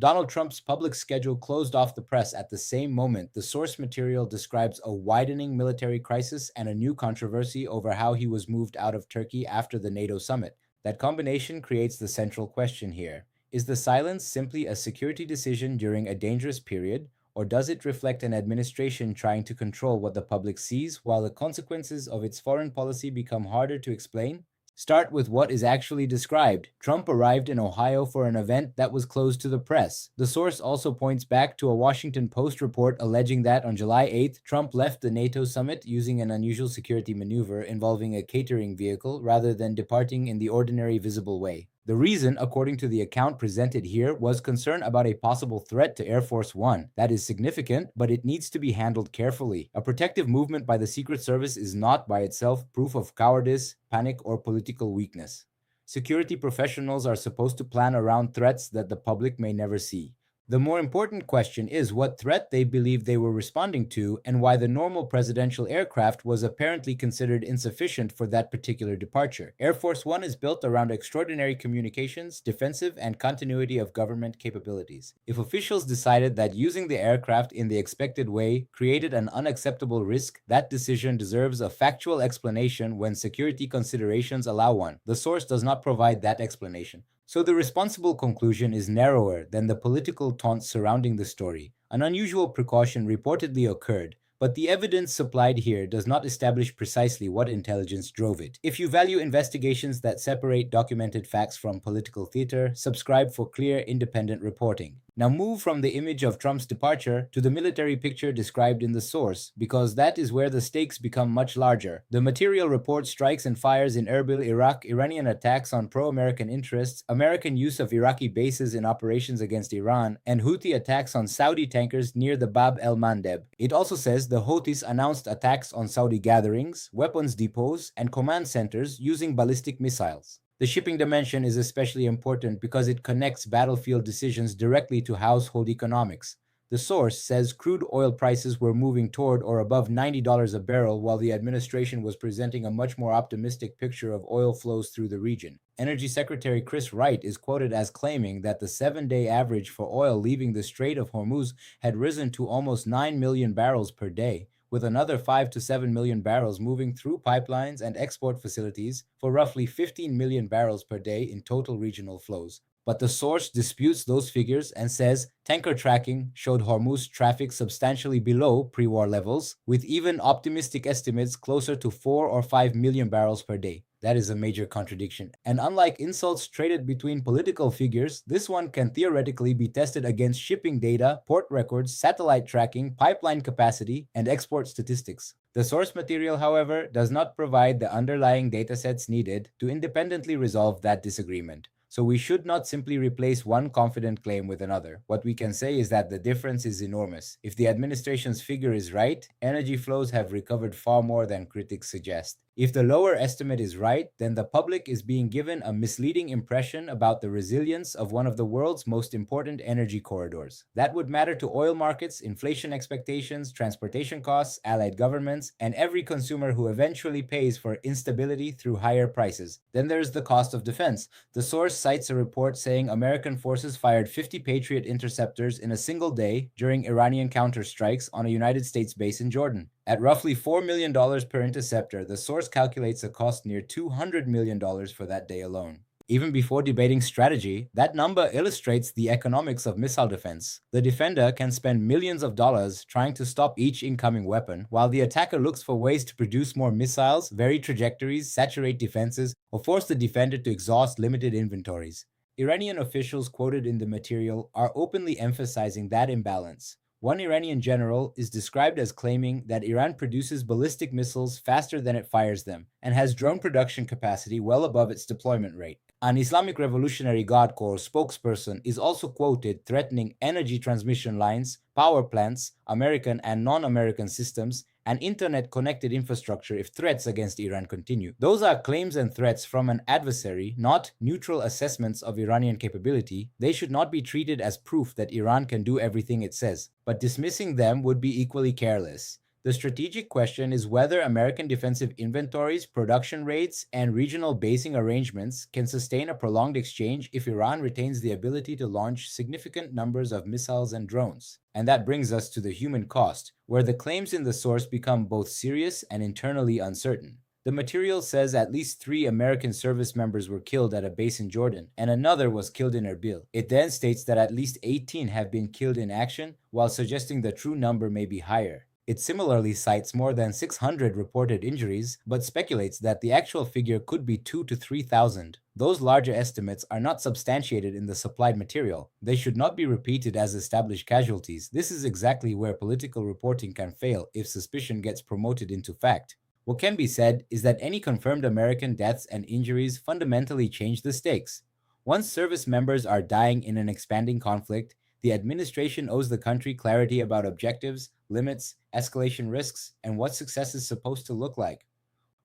Donald Trump's public schedule closed off the press at the same moment. The source material describes a widening military crisis and a new controversy over how he was moved out of Turkey after the NATO summit. That combination creates the central question here. Is the silence simply a security decision during a dangerous period, or does it reflect an administration trying to control what the public sees while the consequences of its foreign policy become harder to explain? Start with what is actually described. Trump arrived in Ohio for an event that was closed to the press. The source also points back to a Washington Post report alleging that on July 8th, Trump left the NATO summit using an unusual security maneuver involving a catering vehicle rather than departing in the ordinary visible way. The reason, according to the account presented here, was concern about a possible threat to Air Force One. That is significant, but it needs to be handled carefully. A protective movement by the Secret Service is not by itself proof of cowardice, panic, or political weakness. Security professionals are supposed to plan around threats that the public may never see. The more important question is what threat they believe they were responding to and why the normal presidential aircraft was apparently considered insufficient for that particular departure. Air Force One is built around extraordinary communications, defensive, and continuity of government capabilities. If officials decided that using the aircraft in the expected way created an unacceptable risk, that decision deserves a factual explanation when security considerations allow one. The source does not provide that explanation. So the responsible conclusion is narrower than the political taunts surrounding the story. An unusual precaution reportedly occurred, but the evidence supplied here does not establish precisely what intelligence drove it. If you value investigations that separate documented facts from political theater, subscribe for clear, independent reporting. Now move from the image of Trump's departure to the military picture described in the source, because that is where the stakes become much larger. The material reports strikes and fires in Erbil, Iraq, Iranian attacks on pro-American interests, American use of Iraqi bases in operations against Iran, and Houthi attacks on Saudi tankers near the Bab el-Mandeb. It also says the Houthis announced attacks on Saudi gatherings, weapons depots, and command centers using ballistic missiles. The shipping dimension is especially important because it connects battlefield decisions directly to household economics. The source says crude oil prices were moving toward or above $90 a barrel, while the administration was presenting a much more optimistic picture of oil flows through the region. Energy Secretary Chris Wright is quoted as claiming that the 7-day average for oil leaving the Strait of Hormuz had risen to almost 9 million barrels per day, with another 5 to 7 million barrels moving through pipelines and export facilities for roughly 15 million barrels per day in total regional flows. But the source disputes those figures and says tanker tracking showed Hormuz traffic substantially below pre-war levels, with even optimistic estimates closer to 4 or 5 million barrels per day. That is a major contradiction. And unlike insults traded between political figures, this one can theoretically be tested against shipping data, port records, satellite tracking, pipeline capacity, and export statistics. The source material, however, does not provide the underlying datasets needed to independently resolve that disagreement. So we should not simply replace one confident claim with another. What we can say is that the difference is enormous. If the administration's figure is right, energy flows have recovered far more than critics suggest. If the lower estimate is right, then the public is being given a misleading impression about the resilience of one of the world's most important energy corridors. That would matter to oil markets, inflation expectations, transportation costs, allied governments, and every consumer who eventually pays for instability through higher prices. Then there's the cost of defense. The source cites a report saying American forces fired 50 Patriot interceptors in a single day during Iranian counterstrikes on a United States base in Jordan. At roughly $4 million per interceptor, the source calculates a cost near $200 million for that day alone. Even before debating strategy, that number illustrates the economics of missile defense. The defender can spend millions of dollars trying to stop each incoming weapon, while the attacker looks for ways to produce more missiles, vary trajectories, saturate defenses, or force the defender to exhaust limited inventories. Iranian officials quoted in the material are openly emphasizing that imbalance. One Iranian general is described as claiming that Iran produces ballistic missiles faster than it fires them and has drone production capacity well above its deployment rate. An Islamic Revolutionary Guard Corps spokesperson is also quoted threatening energy transmission lines, power plants, American and non-American systems, and internet-connected infrastructure if threats against Iran continue. Those are claims and threats from an adversary, not neutral assessments of Iranian capability. They should not be treated as proof that Iran can do everything it says, but dismissing them would be equally careless. The strategic question is whether American defensive inventories, production rates, and regional basing arrangements can sustain a prolonged exchange if Iran retains the ability to launch significant numbers of missiles and drones. And that brings us to the human cost, where the claims in the source become both serious and internally uncertain. The material says at least 3 American service members were killed at a base in Jordan, and another was killed in Erbil. It then states that at least 18 have been killed in action, while suggesting the true number may be higher. It similarly cites more than 600 reported injuries, but speculates that the actual figure could be 2 to 3,000. Those larger estimates are not substantiated in the supplied material. They should not be repeated as established casualties. This is exactly where political reporting can fail if suspicion gets promoted into fact. What can be said is that any confirmed American deaths and injuries fundamentally change the stakes. Once service members are dying in an expanding conflict, the administration owes the country clarity about objectives, limits, escalation risks, and what success is supposed to look like.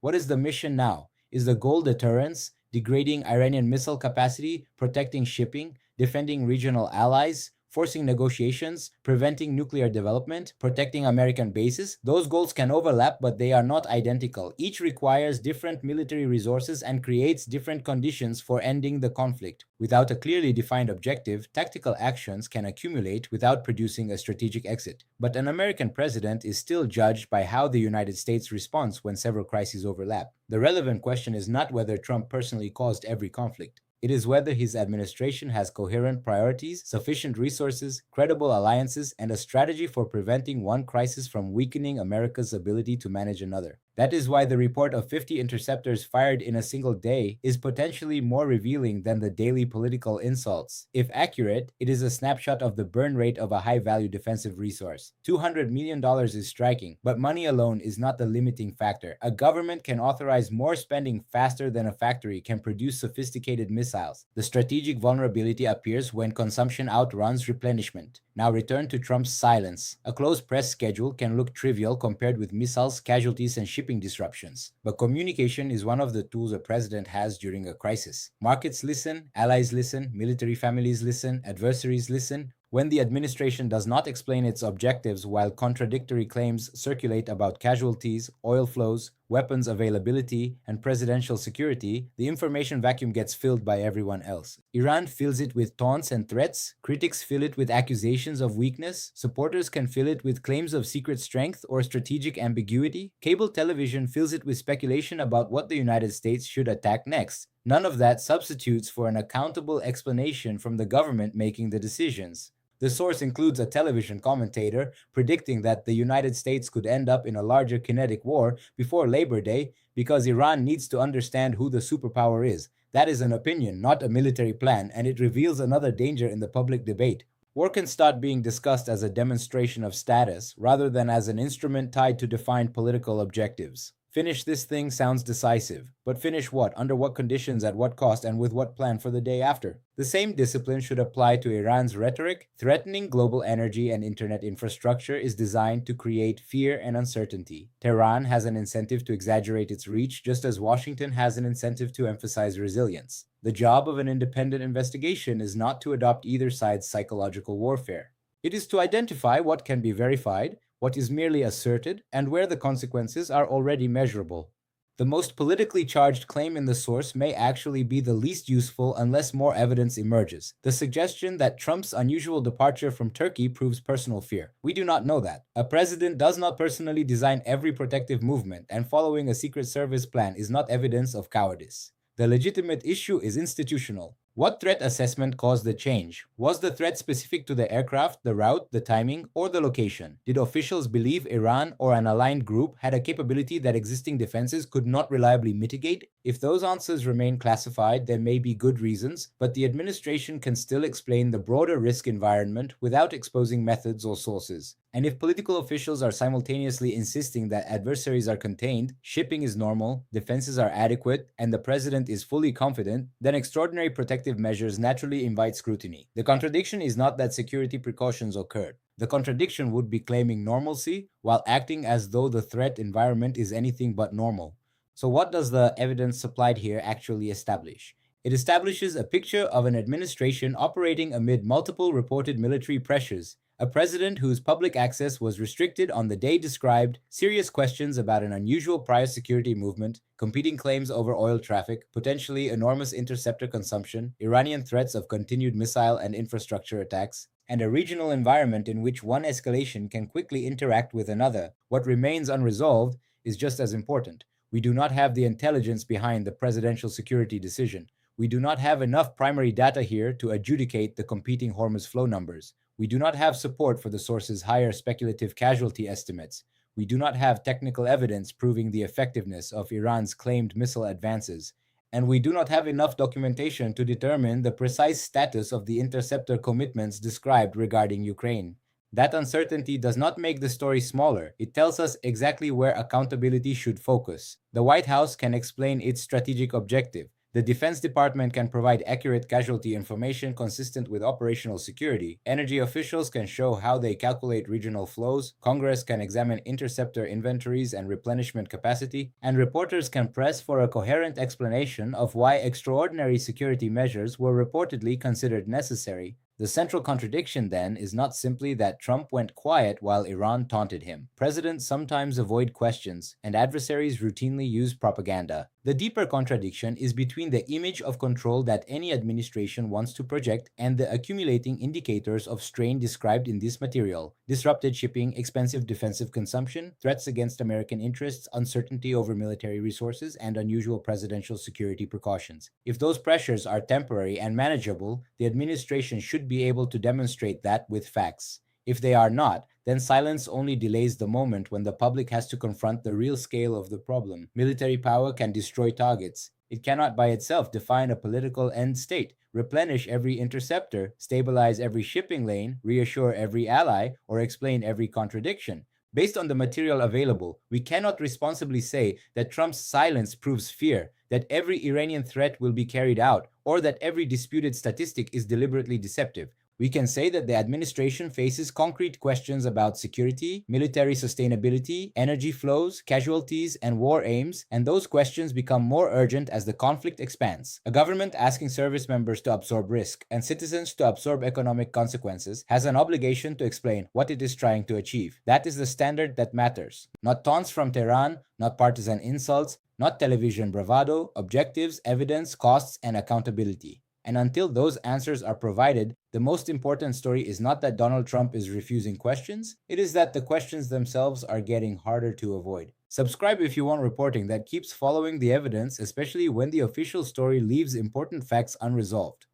What is the mission now? Is the goal deterrence, degrading Iranian missile capacity, protecting shipping, defending regional allies, forcing negotiations, preventing nuclear development, protecting American bases? Those goals can overlap, but they are not identical. Each requires different military resources and creates different conditions for ending the conflict. Without a clearly defined objective, tactical actions can accumulate without producing a strategic exit. But an American president is still judged by how the United States responds when several crises overlap. The relevant question is not whether Trump personally caused every conflict. It is whether his administration has coherent priorities, sufficient resources, credible alliances, and a strategy for preventing one crisis from weakening America's ability to manage another. That is why the report of 50 interceptors fired in a single day is potentially more revealing than the daily political insults. If accurate, it is a snapshot of the burn rate of a high-value defensive resource. $200 million is striking, but money alone is not the limiting factor. A government can authorize more spending faster than a factory can produce sophisticated missiles. The strategic vulnerability appears when consumption outruns replenishment. Now return to Trump's silence. A closed press schedule can look trivial compared with missiles, casualties, and shipping disruptions. But communication is one of the tools a president has during a crisis. Markets listen, allies listen, military families listen, adversaries listen. When the administration does not explain its objectives while contradictory claims circulate about casualties, oil flows, weapons availability, and presidential security, the information vacuum gets filled by everyone else. Iran fills it with taunts and threats, critics fill it with accusations of weakness, supporters can fill it with claims of secret strength or strategic ambiguity, cable television fills it with speculation about what the United States should attack next. None of that substitutes for an accountable explanation from the government making the decisions. The source includes a television commentator predicting that the United States could end up in a larger kinetic war before Labor Day because Iran needs to understand who the superpower is. That is an opinion, not a military plan, and it reveals another danger in the public debate. War can start being discussed as a demonstration of status rather than as an instrument tied to defined political objectives. Finish this thing sounds decisive, but finish what, under what conditions, at what cost, and with what plan for the day after? The same discipline should apply to Iran's rhetoric. Threatening global energy and internet infrastructure is designed to create fear and uncertainty. Tehran has an incentive to exaggerate its reach, just as Washington has an incentive to emphasize resilience. The job of an independent investigation is not to adopt either side's psychological warfare. It is to identify what can be verified, what is merely asserted, and where the consequences are already measurable. The most politically charged claim in the source may actually be the least useful unless more evidence emerges. The suggestion that Trump's unusual departure from Turkey proves personal fear. We do not know that. A president does not personally design every protective movement, and following a Secret Service plan is not evidence of cowardice. The legitimate issue is institutional. What threat assessment caused the change? Was the threat specific to the aircraft, the route, the timing, or the location? Did officials believe Iran or an aligned group had a capability that existing defenses could not reliably mitigate? If those answers remain classified, there may be good reasons, but the administration can still explain the broader risk environment without exposing methods or sources. And if political officials are simultaneously insisting that adversaries are contained, shipping is normal, defenses are adequate, and the president is fully confident, then extraordinary protective measures naturally invite scrutiny. The contradiction is not that security precautions occurred. The contradiction would be claiming normalcy while acting as though the threat environment is anything but normal. So what does the evidence supplied here actually establish? It establishes a picture of an administration operating amid multiple reported military pressures, a president whose public access was restricted on the day described, serious questions about an unusual prior security movement, competing claims over oil traffic, potentially enormous interceptor consumption, Iranian threats of continued missile and infrastructure attacks, and a regional environment in which one escalation can quickly interact with another. What remains unresolved is just as important. We do not have the intelligence behind the presidential security decision. We do not have enough primary data here to adjudicate the competing Hormuz flow numbers. We do not have support for the source's higher speculative casualty estimates. We do not have technical evidence proving the effectiveness of Iran's claimed missile advances. And we do not have enough documentation to determine the precise status of the interceptor commitments described regarding Ukraine. That uncertainty does not make the story smaller. It tells us exactly where accountability should focus. The White House can explain its strategic objective. The Defense Department can provide accurate casualty information consistent with operational security. Energy officials can show how they calculate regional flows. Congress can examine interceptor inventories and replenishment capacity. And reporters can press for a coherent explanation of why extraordinary security measures were reportedly considered necessary. The central contradiction, then, is not simply that Trump went quiet while Iran taunted him. Presidents sometimes avoid questions, and adversaries routinely use propaganda. The deeper contradiction is between the image of control that any administration wants to project and the accumulating indicators of strain described in this material: disrupted shipping, expensive defensive consumption, threats against American interests, uncertainty over military resources, and unusual presidential security precautions. If those pressures are temporary and manageable, the administration should be able to demonstrate that with facts. If they are not, then silence only delays the moment when the public has to confront the real scale of the problem. Military power can destroy targets. It cannot by itself define a political end state, replenish every interceptor, stabilize every shipping lane, reassure every ally, or explain every contradiction. Based on the material available, we cannot responsibly say that Trump's silence proves fear, that every Iranian threat will be carried out, or that every disputed statistic is deliberately deceptive. We can say that the administration faces concrete questions about security, military sustainability, energy flows, casualties, and war aims, and those questions become more urgent as the conflict expands. A government asking service members to absorb risk and citizens to absorb economic consequences has an obligation to explain what it is trying to achieve. That is the standard that matters. Not taunts from Tehran, not partisan insults, not television bravado, objectives, evidence, costs, and accountability. And until those answers are provided, the most important story is not that Donald Trump is refusing questions, it is that the questions themselves are getting harder to avoid. Subscribe if you want reporting that keeps following the evidence, especially when the official story leaves important facts unresolved.